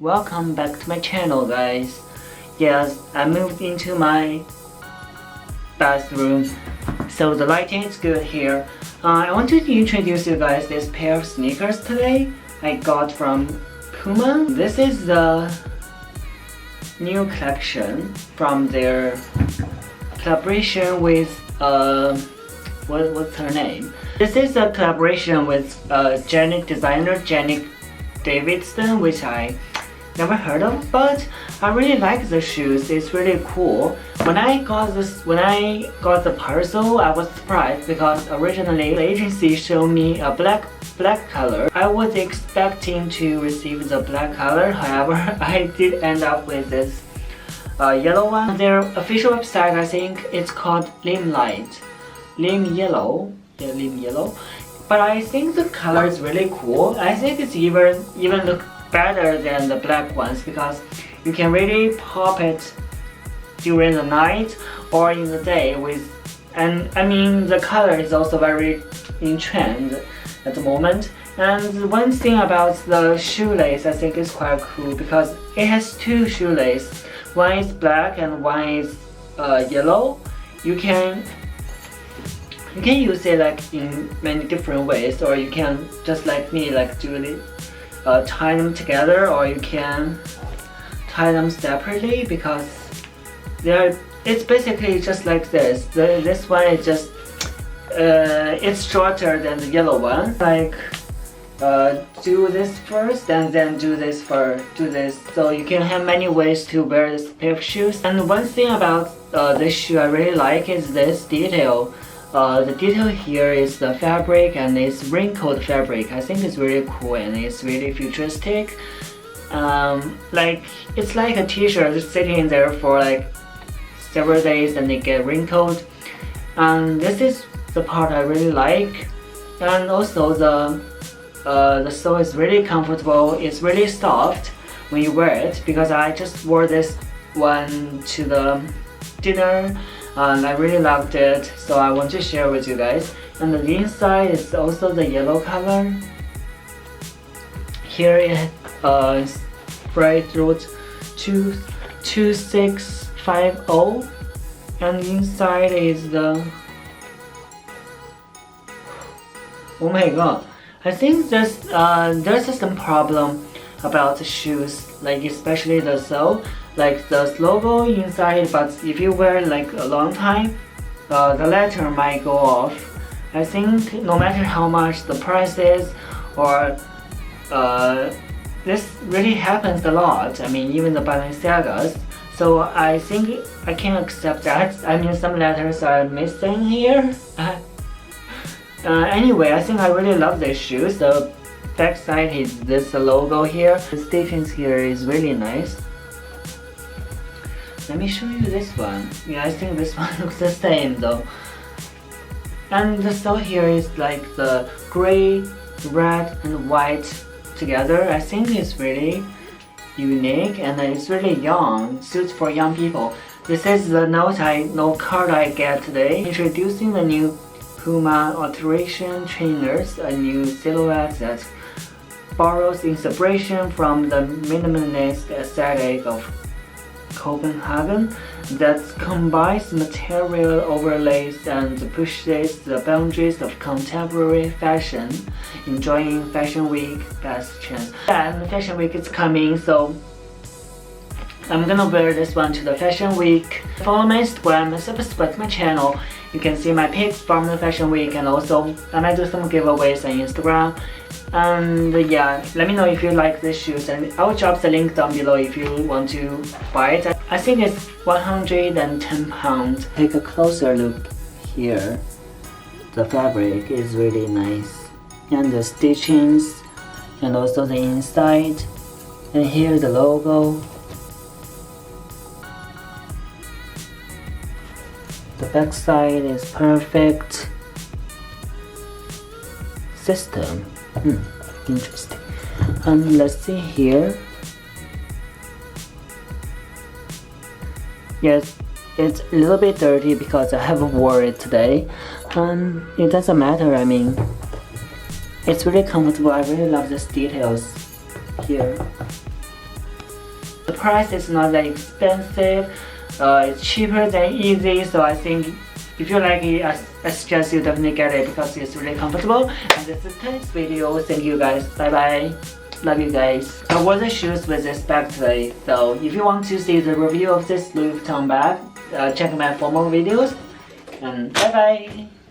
welcome back to my channel, guys. Yes, I moved into my bathroom, so the lighting is good here. I wanted to introduce you guys this pair of sneakers today I got from Puma. This is the new collection from their collaboration with what's her name? This is a collaboration with designer Jannik Davidsen, which I never heard of, but I really like the shoes. It's really cool. When I got the parcel, I was surprised because originally the agency showed me a black color. I was expecting to receive the black color, however, I did end up with this yellow one. Their official website, I think it's called LIMELIGHT. Lime yellow. But I think the color is really cool. I think it's even look better than the black ones because you can really pop it during the night or in the day and I mean the color is also very in trend at the moment. And one thing about the shoelace I think is quite cool because it has two shoelaces. One is black and one is yellow. You can use it like in many different ways, or you can just like me like tie them together, or you can tie them separately because it's basically just like this. This one is just it's shorter than the yellow one. Like do this first and then do this. So you can have many ways to wear this pair of shoes. And one thing about this shoe I really like is this detail. The detail here is the fabric, and it's wrinkled fabric. I think it's really cool and it's really futuristic. Like it's like a t-shirt just sitting in there for like several days and they get wrinkled. And this is the part I really like. And also the sole is really comfortable. It's really soft when you wear it because I just wore this one to the dinner. And I really loved it, so I want to share with you guys. And the inside is also the yellow color. Here it is bright root 2650, and inside is the, oh my god, I think there's some problem about the shoes, like especially the sole. Like the logo inside, but if you wear like a long time, the letter might go off. I think no matter how much the price is, or this really happens a lot. I mean, even the Balenciagas. So I think I can accept that. I mean, some letters are missing here. Anyway, I think I really love this shoes. The back side is this logo here. The stitchings here is really nice. Let me show you this one. Yeah, I think this one looks the same though. And the sole here is like the gray, red and white together. I think it's really unique and it's really young, suits for young people. This is the note card I get today. Introducing the new Puma Alteration trainers, a new silhouette that borrows inspiration from the minimalist aesthetic of Copenhagen, that combines material overlays and pushes the boundaries of contemporary fashion, enjoying Fashion Week best chance. And Fashion Week is coming, so I'm gonna wear this one to the Fashion Week. Follow my Instagram and subscribe to my channel. You can see my pics from the Fashion Week, and also I might do some giveaways on Instagram. And yeah, let me know if you like these shoes, and I will drop the link down below if you want to buy it. I think it's 110 pounds. Take a closer look here. The fabric is really nice, and the stitchings, and also the inside. And here the logo. The back side is perfect. System. Interesting. And let's see here. Yes, it's a little bit dirty because I haven't worn it today. It doesn't matter. I mean, it's really comfortable. I really love these details here. The price is not that expensive. It's cheaper than Easy, so I think if you like it, I suggest you definitely get it because it's really comfortable. And this is today's video. Thank you guys. Bye bye. Love you guys. I wore the shoes with this bag today, so if you want to see the review of this Louis Vuitton bag, check my former videos. And bye bye.